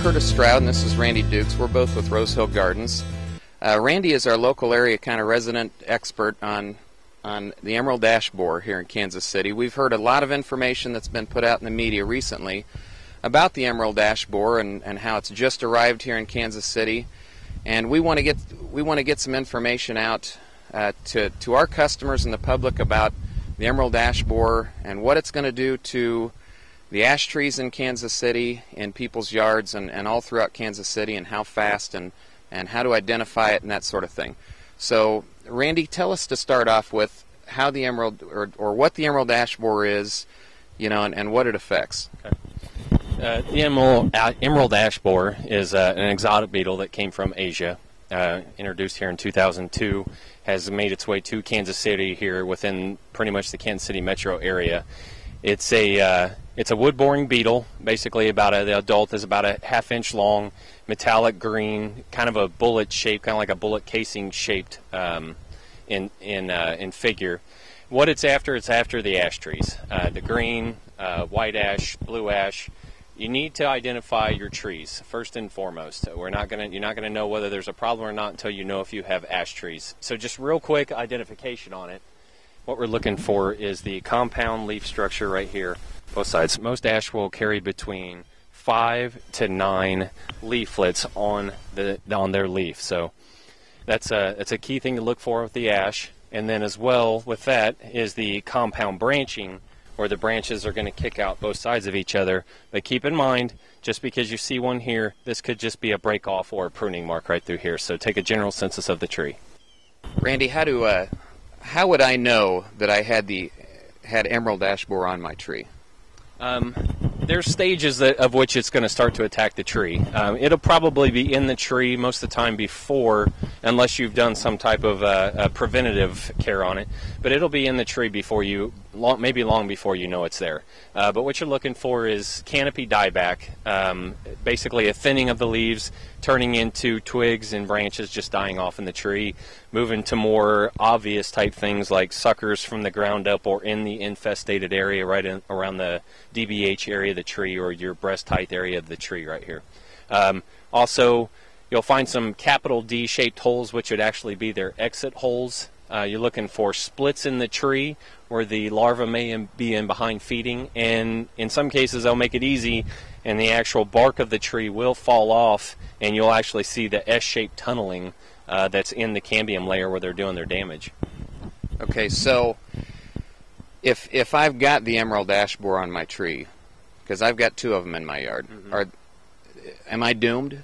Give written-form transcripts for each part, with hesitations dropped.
Curtis Stroud, and this is Randy Dukes. We're both with Rosehill Gardens. Randy is our local area kind of resident expert on the emerald ash borer here in Kansas City. We've heard a lot of information that's been put out in the media recently about the emerald ash borer and how it's just arrived here in Kansas City. And we want to get some information out to our customers and the public about the emerald ash borer and what it's going to do to the ash trees in Kansas City, in people's yards, and all throughout Kansas City, and how fast and how to identify it and that sort of thing. So, Randy, tell us to start off with how the emerald or what the emerald ash borer is, and what it affects. Okay. The emerald ash borer is an exotic beetle that came from Asia, introduced here in 2002, has made its way to Kansas City here within pretty much the Kansas City metro area. It's a wood-boring beetle. Basically, the adult is about a half-inch long, metallic green, kind of a bullet shape, kind of like a bullet casing shaped in figure. What it's after the ash trees, the green, white ash, blue ash. You need to identify your trees first and foremost. You're not gonna know whether there's a problem or not until you know if you have ash trees. So just real quick identification on it. What we're looking for is the compound leaf structure right here, both sides. Most ash will carry between 5 to 9 leaflets on their leaf. So that's a key thing to look for with the ash. And then as well with that is the compound branching, where the branches are going to kick out both sides of each other. But keep in mind, just because you see one here, this could just be a break off or a pruning mark right through here. So take a general census of the tree. Randy, how would I know that I had emerald ash borer on my tree? There's stages of which it's going to start to attack the tree. It'll probably be in the tree most of the time before, unless you've done some type of preventative care on it. But it'll be in the tree maybe long before you know it's there. But what you're looking for is canopy dieback, basically a thinning of the leaves, turning into twigs and branches just dying off in the tree, moving to more obvious type things like suckers from the ground up or in the infestated area around the DBH area of the tree or your breast height area of the tree right here. Also, you'll find some capital D-shaped holes, which would actually be their exit holes. You're looking for splits in the tree where the larva may be in behind feeding, and in some cases they'll make it easy and the actual bark of the tree will fall off and you'll actually see the S-shaped tunneling that's in the cambium layer where they're doing their damage. Okay, so if I've got the emerald ash borer on my tree, because I've got 2 of them in my yard, am I doomed?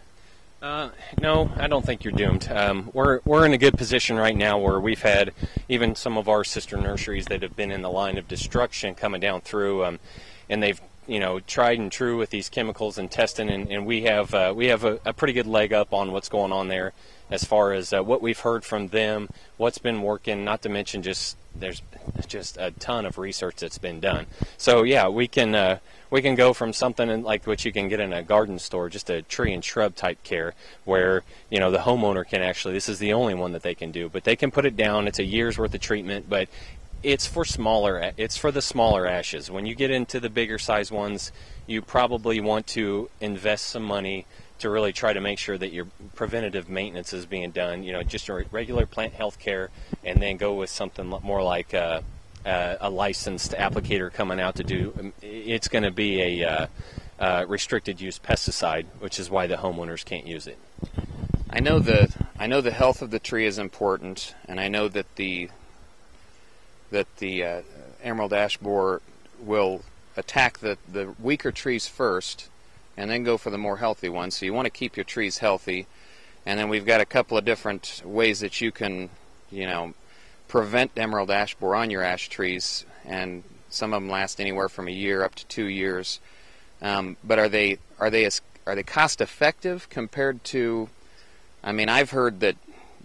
No, I don't think you're doomed. We're in a good position right now where we've had even some of our sister nurseries that have been in the line of destruction coming down through, and they've tried and true with these chemicals and testing, and we have a pretty good leg up on what's going on there as far as what we've heard from them, what's been working. Not to mention there's just a ton of research that's been done. So yeah, we can go from something like what you can get in a garden store, just a tree and shrub type care, where the homeowner can actually, this is the only one that they can do, but they can put it down. It's a year's worth of treatment, but it's for the smaller ashes. When you get into the bigger size ones, you probably want to invest some money to really try to make sure that your preventative maintenance is being done, just a regular plant health care, and then go with something more like a licensed applicator coming out to do. It's going to be a restricted use pesticide, which is why the homeowners can't use it. I know the health of the tree is important, and I know that the emerald ash borer will attack the weaker trees first and then go for the more healthy ones. So you want to keep your trees healthy, and then we've got a couple of different ways that you can prevent emerald ash borer on your ash trees, and some of them last anywhere from a year up to 2 years. But are they cost effective compared to? I mean, I've heard that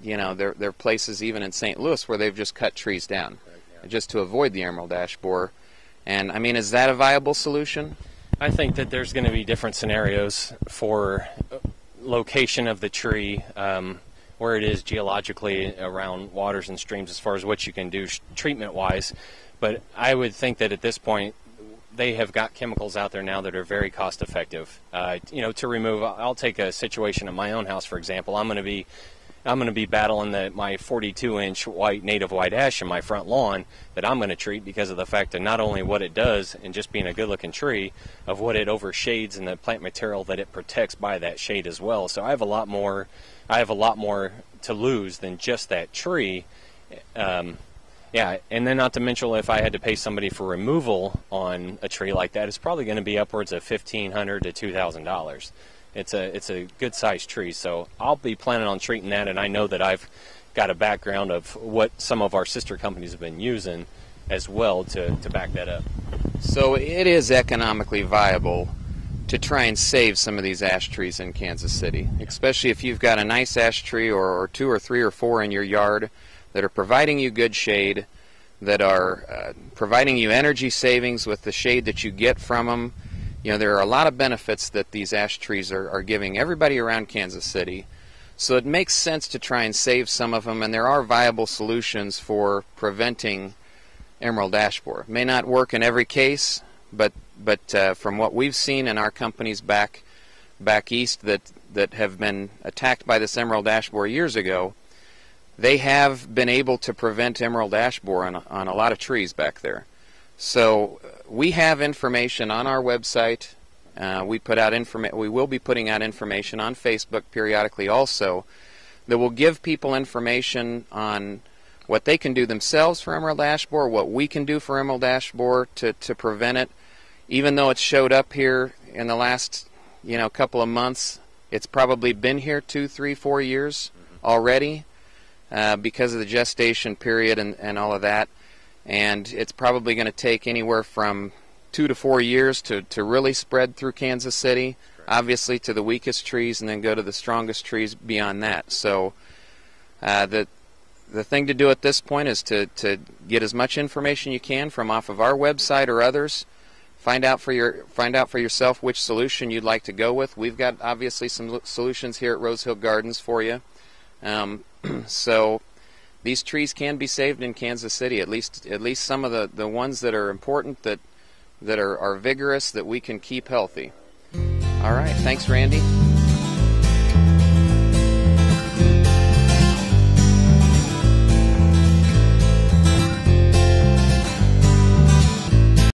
there are places even in St. Louis where they've just cut trees down just to avoid the emerald ash borer. And I mean, is that a viable solution? I think that there's going to be different scenarios for location of the tree, where it is geologically around waters and streams as far as what you can do treatment-wise. But I would think that at this point, they have got chemicals out there now that are very cost effective. To remove, I'll take a situation at my own house, for example. I'm going to be battling my 42-inch native white ash in my front lawn that I'm going to treat because of the fact of not only what it does and just being a good-looking tree, of what it overshades and the plant material that it protects by that shade as well. So I have a lot more to lose than just that tree. Yeah, and then not to mention if I had to pay somebody for removal on a tree like that, it's probably going to be upwards of $1,500 to $2,000. It's a good sized tree, so I'll be planning on treating that, and I know that I've got a background of what some of our sister companies have been using as well to back that up. So it is economically viable to try and save some of these ash trees in Kansas City, especially if you've got a nice ash tree or 2 or 3 or 4 in your yard that are providing you good shade, that are providing you energy savings with the shade that you get from them. There are a lot of benefits that these ash trees are giving everybody around Kansas City. So it makes sense to try and save some of them, and there are viable solutions for preventing emerald ash borer. It may not work in every case, but from what we've seen in our companies back east that have been attacked by this emerald ash borer years ago, they have been able to prevent emerald ash borer on a lot of trees back there. So we have information on our website. We will be putting out information on Facebook periodically also that will give people information on what they can do themselves for emerald ash borer, what we can do for emerald ash borer to prevent it. Even though it showed up here in the last couple of months, it's probably been here 2, 3, 4 years already. Because of the gestation period and all of that, and it's probably going to take anywhere from 2 to 4 years to really spread through Kansas City, obviously to the weakest trees and then go to the strongest trees beyond that. So the thing to do at this point is to get as much information you can from off of our website or others. Find out for yourself which solution you'd like to go with. We've got obviously some solutions here at Rosehill Gardens for you. So these trees can be saved in Kansas City, at least some of the ones that are important, that are vigorous, that we can keep healthy. All right, thanks, Randy.